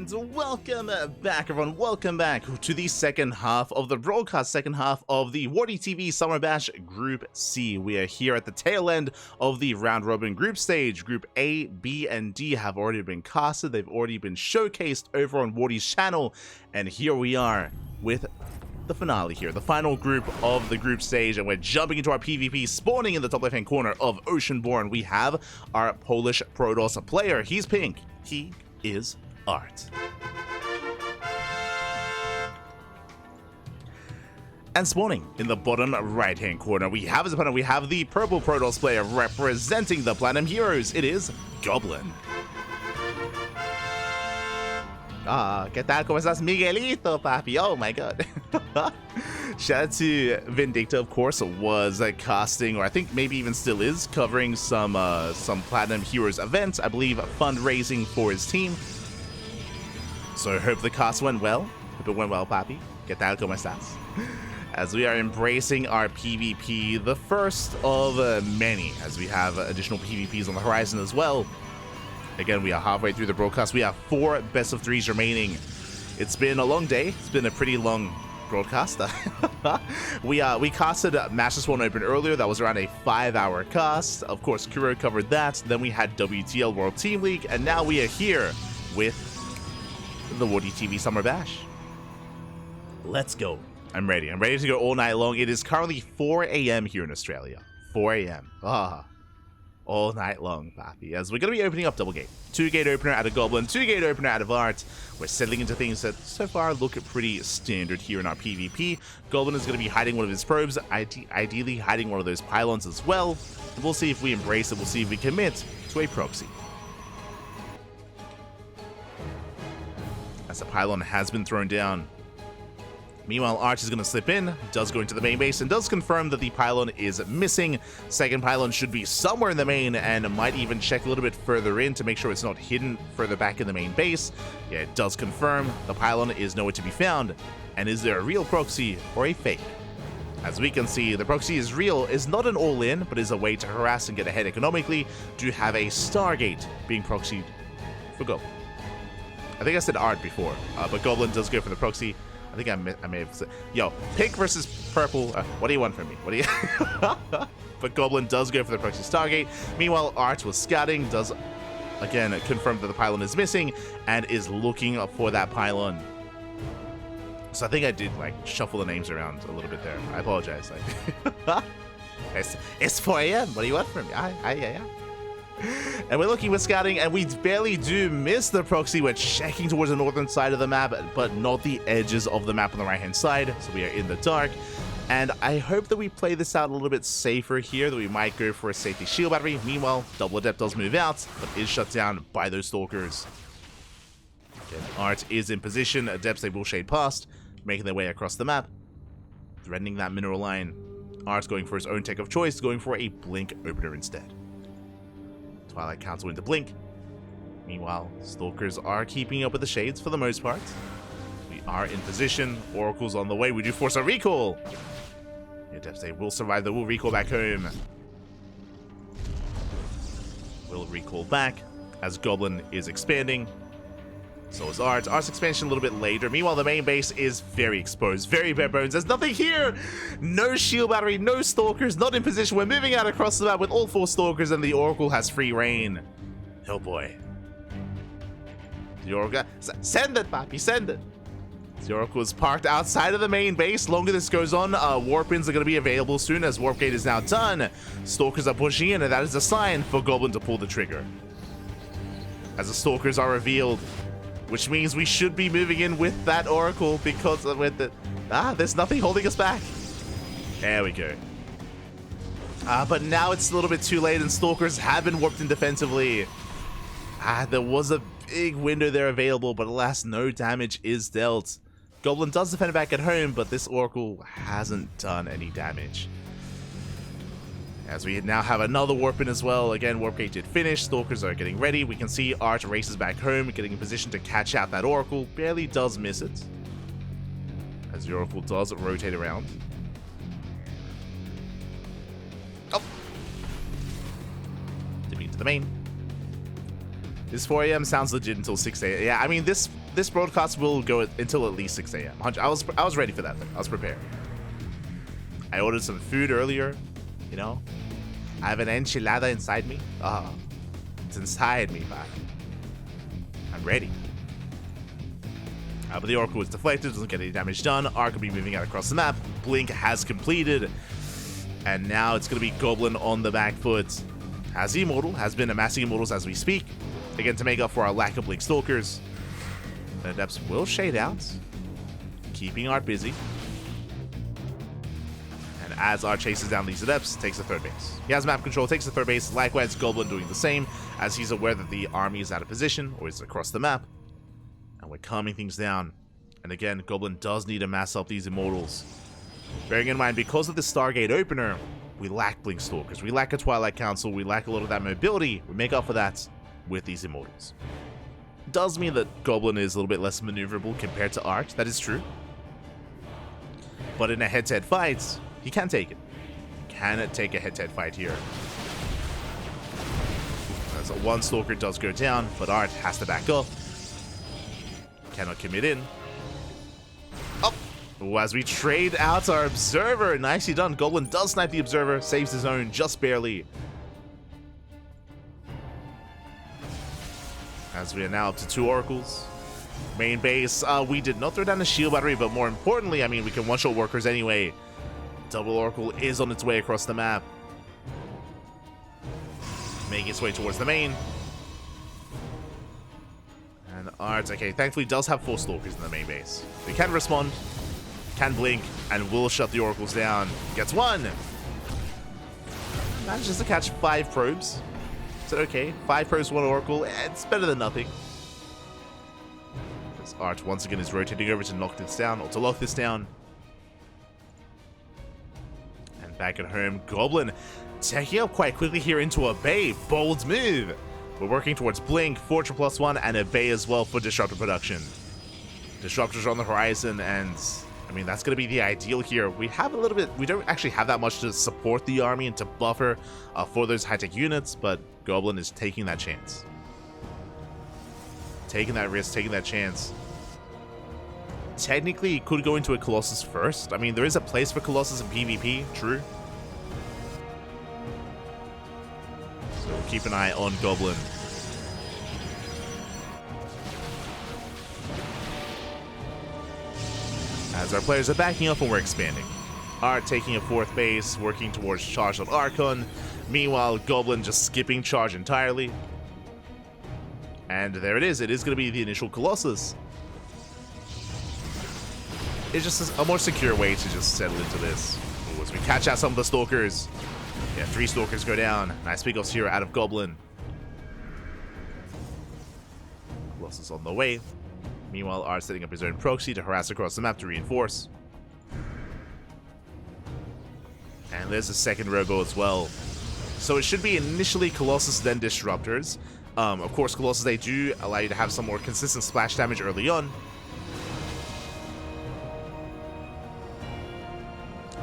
And welcome back, everyone. Welcome back to the second half of the broadcast, second half of the WardiTV Summer Bash Group C. We are here at the tail end of the round robin group stage. Group A, B, and D have already been casted. They've already been showcased over on Wardi's channel. And here we are with the finale here, the final group of the group stage, and we're jumping into our PvP. Spawning in the top left-hand corner of Oceanborn, we have our Polish Protoss player. He's pink. He is ArT. And spawning in the bottom right-hand corner, we have his opponent. We have the purple Protoss player representing the Platinum Heroes. It is Goblin. ¿Qué tal? ¿Cómo estás, Miguelito, papi? Oh my god. Shout out to Vindicta, of course, was casting, or I think maybe even still is, covering some Platinum Heroes events, I believe fundraising for his team. So I hope the cast went well. Hope it went well, papi. ¿Qué tal? ¿Cómo estás? As we are embracing our PvP, the first of many, as we have additional PvPs on the horizon as well. Again, we are halfway through the broadcast. We have 4 best of 3s remaining. It's been a long day. It's been a pretty long broadcast. We casted Master Spawn Open earlier. That was around a 5-hour cast. Of course, Kuro covered that. Then we had WTL World Team League, and now we are here with the WardiTV Summer Bash. Let's go. I'm ready. I'm ready to go all night long. It is currently 4 a.m. here in Australia. 4 a.m. All night long, papi. As we're going to be opening up double gate. 2-gate opener out of Goblin, 2-gate opener out of ArT. We're settling into things that so far look pretty standard here in our PvP. Goblin is going to be hiding one of his probes, ideally hiding one of those pylons as well. And we'll see if we embrace it. We'll see if we commit to a proxy. As the pylon has been thrown down. Meanwhile, ArT is going to slip in, does go into the main base, and does confirm that the pylon is missing. Second pylon should be somewhere in the main, and might even check a little bit further in to make sure it's not hidden further back in the main base. Yeah, it does confirm the pylon is nowhere to be found. And is there a real proxy or a fake? As we can see, the proxy is real, is not an all-in, but is a way to harass and get ahead economically. Do have a Stargate being proxied for Goblin. I think I said ArT before, but Goblin does go for the proxy. I think I may have said, yo, pink versus purple. What do you want from me? What do you? But Goblin does go for the proxy Stargate. Meanwhile, ArT was scouting, does again confirm that the pylon is missing and is looking for that pylon. So I think I did like shuffle the names around a little bit there. I apologize. It's 4 a.m. What do you want from me? Yeah. And we're looking, we're scouting, and we barely do miss the proxy. We're checking towards the northern side of the map, but not the edges of the map on the right-hand side, so we are in the dark. And I hope that we play this out a little bit safer here, that we might go for a safety shield battery. Meanwhile, Double Adept does move out, but is shut down by those stalkers. Again, ArT is in position. Adepts, they will shade past, making their way across the map, threatening that mineral line. ArT going for his own tech of choice, going for a blink opener instead. Twilight Council into blink. Meanwhile, stalkers are keeping up with the shades for the most part. We are in position. Oracle's on the way. We do force a recall. Yeah, Deathstay will survive. They will recall back home. Will recall back as Goblin is expanding. So is ArT. ArT's expansion a little bit later. Meanwhile, the main base is very exposed, very bare bones. There's nothing here. No shield battery, no stalkers, not in position. We're moving out across the map with all 4 stalkers, and the Oracle has free reign. Oh boy. The Oracle, send it, papi, send it. The Oracle is parked outside of the main base. Longer this goes on, warp-ins are going to be available soon as warp gate is now done. Stalkers are pushing in, and that is a sign for Goblin to pull the trigger. As the stalkers are revealed, which means we should be moving in with that Oracle because with the there's nothing holding us back. There we go. But now it's a little bit too late, and stalkers have been warped in defensively. There was a big window there available, but alas, no damage is dealt. Goblin does defend back at home, but this Oracle hasn't done any damage. As we now have another warp in as well. Again, warp gate did finish. Stalkers are getting ready. We can see ArT races back home, getting in position to catch out that Oracle. Barely does miss it, as the Oracle does rotate around. Oh! To the main. This 4 a.m. sounds legit until 6 a.m. Yeah, I mean, this this broadcast will go until at least 6 a.m. I was ready for that thing. I was prepared. I ordered some food earlier, you know. I have an enchilada inside me. It's inside me, man. I'm ready. But the Oracle is deflected, doesn't get any damage done. ArT will be moving out across the map. Blink has completed. And now it's going to be Goblin on the back foot. Has the Immortal, has been amassing Immortals as we speak. Again, to make up for our lack of Blink Stalkers. The Adepts will shade out, keeping ArT busy. And as ArT chases down these Adepts, takes the third base. He has map control, takes the third base. Likewise, Goblin doing the same, as he's aware that the army is out of position, or is across the map. And we're calming things down. And again, Goblin does need to mass up these Immortals. Bearing in mind, because of the Stargate opener, we lack Blink Stalkers, we lack a Twilight Council, we lack a lot of that mobility. We make up for that with these Immortals. Does mean that Goblin is a little bit less maneuverable compared to ArT, that is true. But in a head-to-head fight, he can take it. Can take a head-to-head fight here. As one Stalker does go down, but ArT has to back up. Cannot commit in. Oh, as we trade out our Observer. Nicely done. Goblin does snipe the Observer, saves his own just barely. As we are now up to 2 Oracles. Main base, we did not throw down the shield battery, but more importantly, I mean, we can one-shot workers anyway. Double Oracle is on its way across the map. Making its way towards the main. And ArT, okay, thankfully does have 4 Stalkers in the main base. We can respond, can blink, and will shut the Oracles down. Gets 1! Manages to catch 5 probes. Is it okay? 5 probes, 1 Oracle, it's better than nothing. As ArT once again is rotating over to knock this down, or to lock this down. And back at home, Goblin taking up quite quickly here into a Bay. Bold move! We're working towards Blink, Fortune +1, and a Bay as well for Disruptor production. Disruptors are on the horizon, and I mean, that's going to be the ideal here. We have a little bit, we don't actually have that much to support the army and to buffer for those high-tech units, but Goblin is taking that chance. Taking that risk, taking that chance. Technically, he could go into a Colossus first. I mean, there is a place for Colossus in PvP, true. So we'll keep an eye on Goblin. As our players are backing up and we're expanding. ArT taking a 4th base, working towards charge on Archon. Meanwhile, Goblin just skipping charge entirely. And there it is. It is going to be the initial Colossus. It's just a more secure way to just settle into this. Ooh, as we catch out some of the Stalkers. Yeah, 3 Stalkers go down. Nice big off here out of Goblin. Colossus on the way. Meanwhile, ArT setting up his own proxy to harass across the map to reinforce. And there's a second Robo as well. So it should be initially Colossus, then Disruptors. Of course, Colossus, they do allow you to have some more consistent splash damage early on.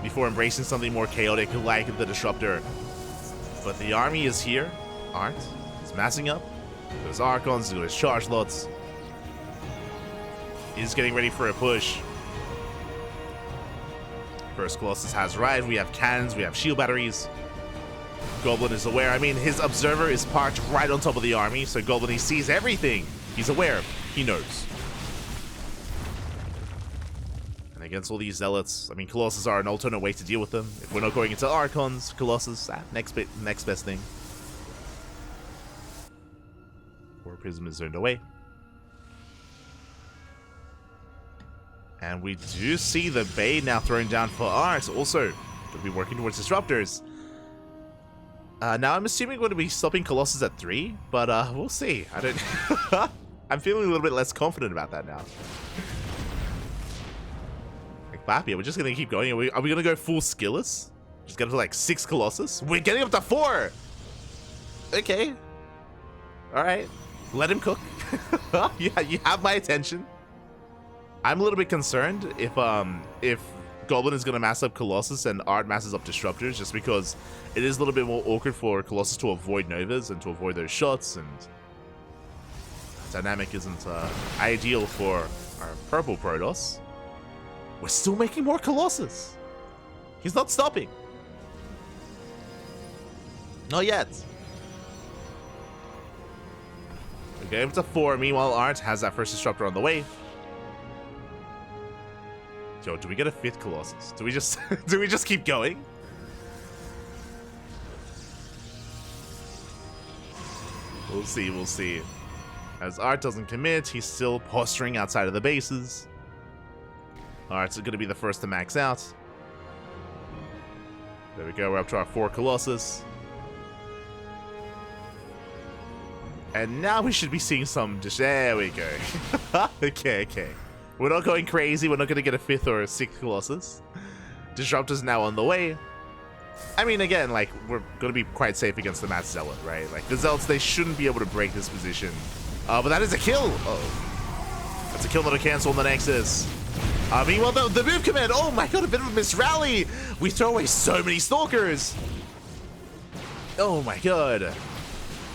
Before embracing something more chaotic like the Disruptor. But the army is here. ArT is massing up. There's Archons, there's charge lots. Is getting ready for a push. First Colossus has arrived. We have cannons, we have shield batteries. Goblin is aware. I mean, his Observer is parked right on top of the army, so Goblin, he sees everything. He's aware. He knows. And against all these Zealots, I mean, Colossus are an alternate way to deal with them. If we're not going into Archons, Colossus, next best thing. War Prism is zoned away. And we do see the Bay now thrown down for ArT. Also, could be working towards Disruptors. Now I'm assuming we're going to be stopping Colossus at 3, but we'll see. I don't. I'm feeling a little bit less confident about that now. Like, Bappy, we're just going to keep going. Are we going to go full Skilless? Just get up to like 6 Colossus? We're getting up to 4! Okay. Alright. Let him cook. Yeah, you have my attention. I'm a little bit concerned if Goblin is going to mass up Colossus and ArT masses up Disruptors, just because it is a little bit more awkward for Colossus to avoid Novas and to avoid those shots, and Dynamic isn't ideal for our purple Protoss. We're still making more Colossus. He's not stopping. Not yet. We get him to 4. Meanwhile, ArT has that first disruptor on the way. Yo, do we get a 5th Colossus? Do we just do we just keep going? We'll see, we'll see. As ArT doesn't commit, he's still posturing outside of the bases. ArT's gonna be the first to max out. There we go, we're up to our 4 Colossus. And now we should be seeing some there we go. Okay. We're not going crazy, we're not gonna get a 5th or a 6th Colossus. Disruptor's now on the way. I mean, again, like, we're gonna be quite safe against the Matt Zealot, right? Like, the Zealots, they shouldn't be able to break this position. But that is a kill! Uh-oh. That's a kill, not a cancel on the Nexus. Meanwhile, the move command, oh my god, a bit of a misrally! We throw away so many Stalkers! Oh my god.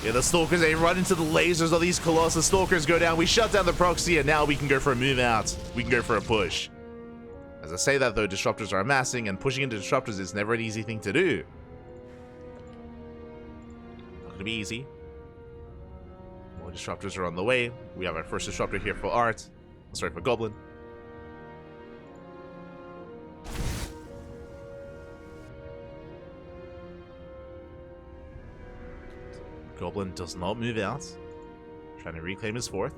Yeah, the Stalkers, they run into the lasers of these Colossus. Stalkers go down, we shut down the proxy, and now we can go for a move out. We can go for a push. As I say that, though, Disruptors are amassing, and pushing into Disruptors is never an easy thing to do. Not gonna be easy. More Disruptors are on the way. We have our first Disruptor here for ArT. Sorry, for Goblin. Goblin does not move out. Trying to reclaim his 4th.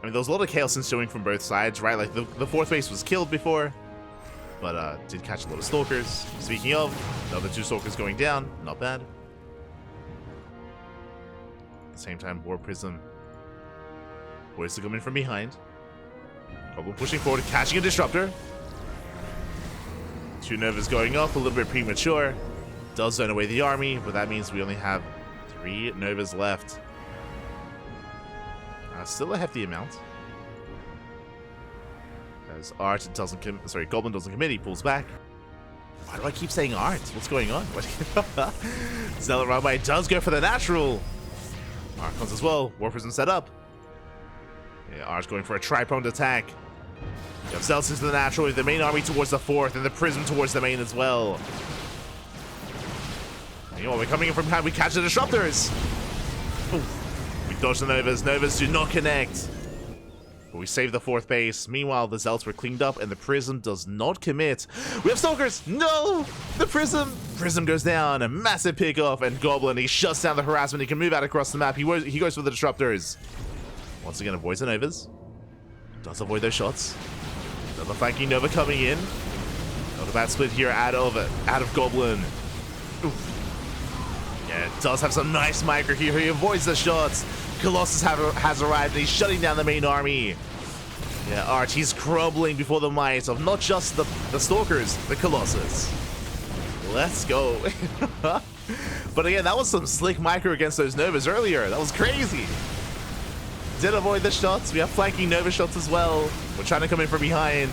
I mean, there was a lot of chaos ensuing from both sides, right? Like, the 4th base was killed before, but did catch a lot of Stalkers. Speaking of, the other 2 Stalkers going down. Not bad. At the same time, War Prism poised to come in from behind. Goblin pushing forward, catching a Disruptor. 2 Novas going up, a little bit premature. Does zone away the army, but that means we only have 3 Novas left. Still a hefty amount. As ArT doesn't Goblin doesn't commit, he pulls back. Why do I keep saying ArT? What's going on? Zealot Rabbi does go for the natural. ArT comes as well. War Prism set up. Yeah, ArT's going for a tri-pronged attack. You have Zealots into the natural, with the main army towards the 4th, and the Prism towards the main as well. You know, we're coming in from behind, we catch the Disruptors. Oof. We dodge the Novas. Novas do not connect. But we save the 4th base. Meanwhile, the Zealots were cleaned up, and the Prism does not commit. We have Stalkers! No! The Prism! Prism goes down. A massive pick-off, and Goblin, he shuts down the harassment. He can move out across the map. He goes for the Disruptors. Once again, avoids the Novas. Does avoid those shots. Another flanking Nova coming in. Not a bad split here out of Goblin. Oof. Yeah, it does have some nice micro here. He avoids the shots. Colossus has arrived, and he's shutting down the main army. Yeah, ArT, he's crumbling before the might of not just the Stalkers, the Colossus. Let's go. But again, that was some slick micro against those Novas earlier. That was crazy. Did avoid the shots. We have flanking Nova shots as well. We're trying to come in from behind.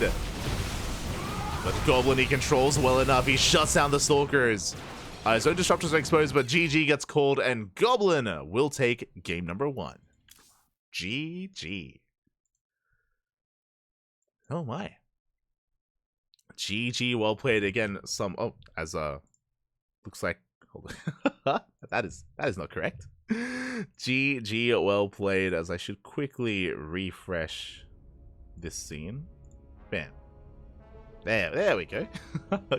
But Goblin, he controls well enough. He shuts down the Stalkers. His own Disruptors are exposed, but GG gets called, and Goblin will take game number 1. GG. Oh my. GG, well played. Again, looks like, hold on. that is not correct. GG, well played, as I should quickly refresh this scene. Bam. There we go.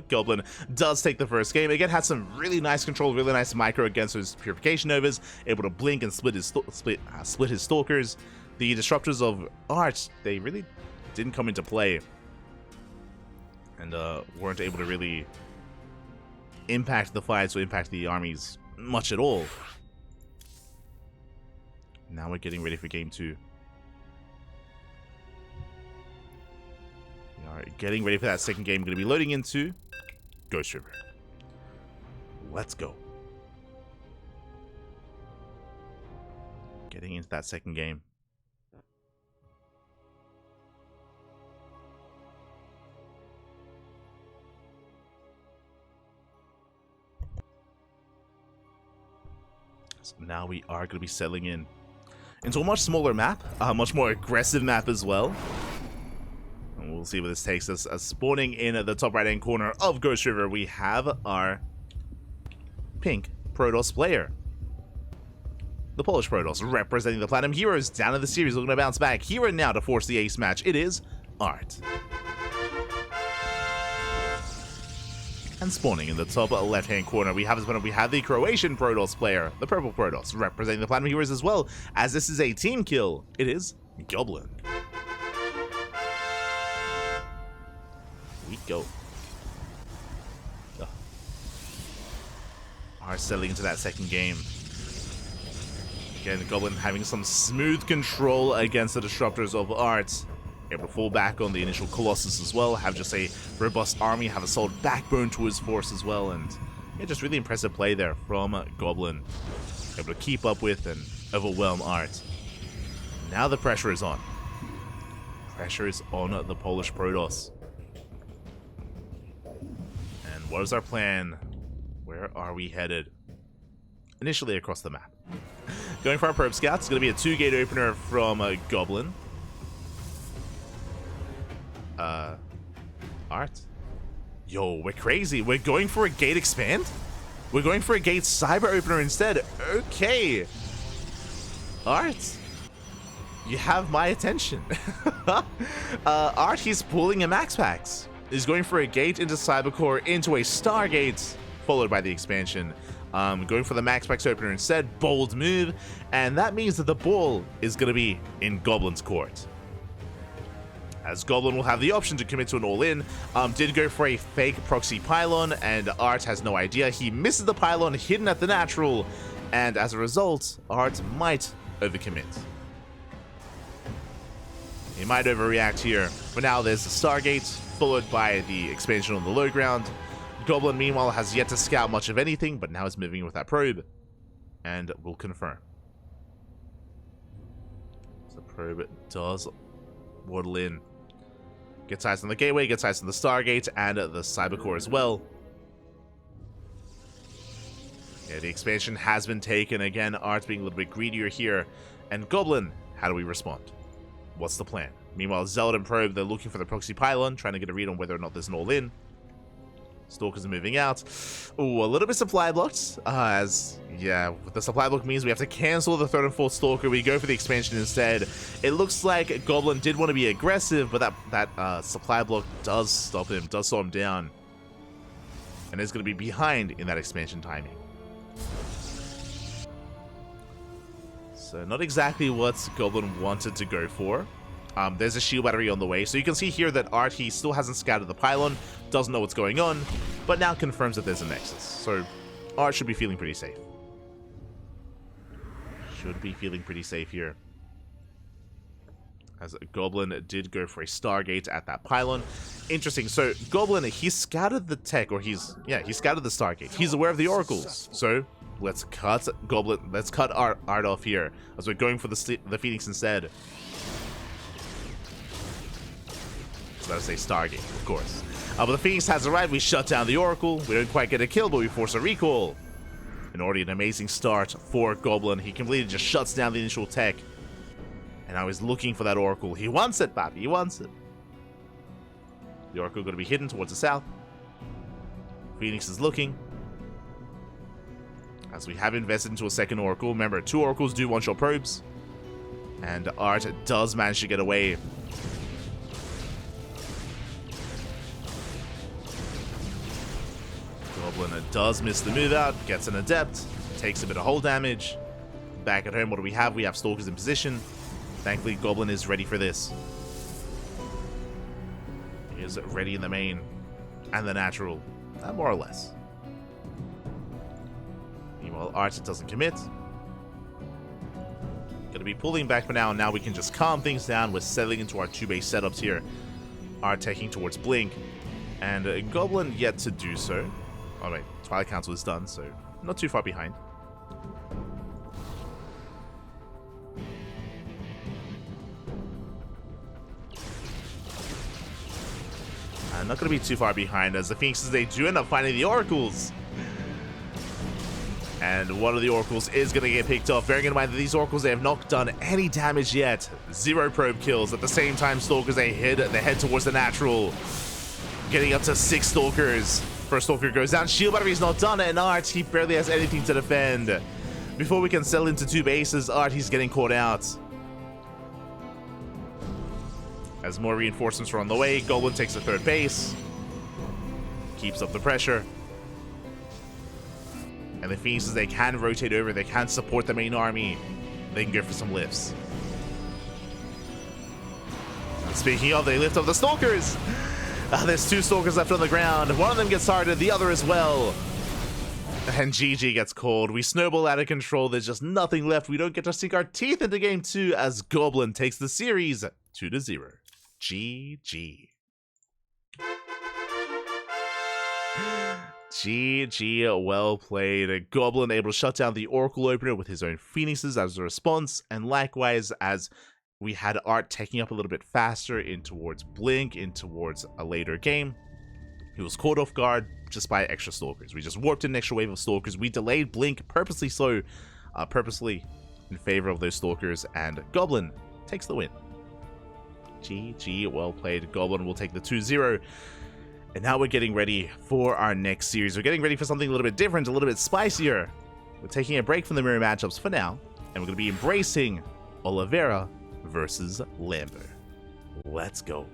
Goblin does take the first game. Again, had some really nice control, really nice micro against those Purification Novas. Able to blink and split his Stalkers. The Disruptors of ArT, they really didn't come into play. And weren't able to really impact the fights or impact the armies much at all. Now we're getting ready for game 2. Alright, getting ready for that second game. Going to be loading into Ghost River. Let's go. Getting into that second game. So now we are going to be settling in. into a much smaller map, a much more aggressive map as well. And we'll see where this takes us. Spawning in at the top right-hand corner of Ghost River, we have our pink Protoss player. The Polish Protoss, representing the Platinum Heroes down in the series, looking to bounce back here and now to force the ace match. It is ArT. And spawning in the top left-hand corner, we have the Croatian Protoss player, the purple Protoss, representing the Platinum Heroes as well, as this is a team kill. It is Goblin. We go. ArT settling into that second game. Again, Goblin having some smooth control against the disruptors of ArT. Able to fall back on the initial Colossus as well, have just a robust army, have a solid backbone to his force as well, and yeah, just really impressive play there from Goblin. Able to keep up with and overwhelm ArT. Now the pressure is on. Pressure is on the Polish Protoss. And what is our plan? Where are we headed? Initially across the map. Going for our probe scouts. It's going to be a 2-gate opener from Goblin. ArT. Yo, we're crazy. We're going for a gate expand? We're going for a gate cyber opener instead. Okay. ArT. You have my attention. ArT, he's pulling a max packs. He's going for a gate into Cybercore, into a Stargate, followed by the expansion. Going for the max packs opener instead. Bold move. And that means that the ball is going to be in Goblin's court, as Goblin will have the option to commit to an all-in. Did go for a fake proxy pylon, and ArT has no idea. He misses the pylon hidden at the natural, and as a result, ArT might overcommit. He might overreact here. For now, there's the Stargate, followed by the expansion on the low ground. Goblin, meanwhile, has yet to scout much of anything, but now is moving with that probe, and will confirm. So the probe does waddle in. Gets eyes on the gateway, gets eyes on the Stargate, and the Cybercore as well. Yeah, the expansion has been taken. Again, ArT being a little bit greedier here. And Goblin, how do we respond? What's the plan? Meanwhile, Zealot and Probe, they're looking for the proxy pylon, trying to get a read on whether or not there's an all-in. Stalkers are moving out. Ooh, a little bit supply blocked. As, yeah, what the supply block means we have to cancel the third and fourth Stalker. We go for the expansion instead. It looks like Goblin did want to be aggressive, but that supply block does stop him, does slow him down. And is going to be behind in that expansion timing. So not exactly what Goblin wanted to go for. There's a shield battery on the way, so you can see here that ArT, he still hasn't scouted the pylon, doesn't know what's going on, but now confirms that there's a nexus. So ArT should be feeling pretty safe. Should be feeling pretty safe here. As Goblin did go for a Stargate at that pylon. Interesting, so Goblin, he scouted the tech, or he scouted the Stargate. He's aware of the oracles, so let's cut ArT off here, as we're going for the Phoenix instead. So let's say Stargate, of course. But the Phoenix has arrived. We shut down the Oracle. We don't quite get a kill, but we force a recall. And already an amazing start for Goblin. He completely just shuts down the initial tech. And now he's looking for that Oracle. He wants it, Papi. He wants it. The Oracle going to be hidden towards the south. Phoenix is looking. As we have invested into a second Oracle. Remember, 2 Oracles do one-shot probes. And ArT does manage to get away. Goblin does miss the move out, gets an Adept, takes a bit of hull damage. Back at home, what do we have? We have Stalkers in position. Thankfully, Goblin is ready for this. He is ready in the main and the natural, more or less. Meanwhile, ArT doesn't commit. Gonna be pulling back for now, and now we can just calm things down. We're settling into our 2-base setups here. ArT taking towards Blink, and Goblin yet to do so. Oh wait, Twilight Council is done, so not too far behind. Not going to be too far behind, as the Phoenixes, they do end up finding the Oracles. And one of the oracles is going to get picked off. Bearing in mind that these oracles, they have not done any damage yet. 0 probe kills. At the same time, stalkers, they head towards the natural. Getting up to 6 stalkers. First stalker goes down. Shield battery is not done. And ArT, he barely has anything to defend. Before we can settle into 2 bases, ArT, he's getting caught out. As more reinforcements are on the way, Goblin takes the 3rd base. Keeps up the pressure. And the Phoenixes, they can rotate over, they can support the main army. They can go for some lifts. And speaking of, they lift up the Stalkers! There's 2 Stalkers left on the ground. One of them gets started, the other as well. And GG gets called. We snowball out of control, there's just nothing left. We don't get to sink our teeth into game 2 as Goblin takes the series 2-0. GG. GG, well played. Goblin able to shut down the Oracle opener with his own Phoenixes as a response, and likewise as we had ArT taking up a little bit faster in towards Blink, in towards a later game. He was caught off guard just by extra Stalkers. We just warped in an extra wave of Stalkers. We delayed Blink purposely in favor of those Stalkers, and Goblin takes the win. GG, well played. Goblin will take the 2-0. And now we're getting ready for our next series. We're getting ready for something a little bit different, a little bit spicier. We're taking a break from the mirror matchups for now, and we're going to be embracing Oliveira versus Lambert. Let's go.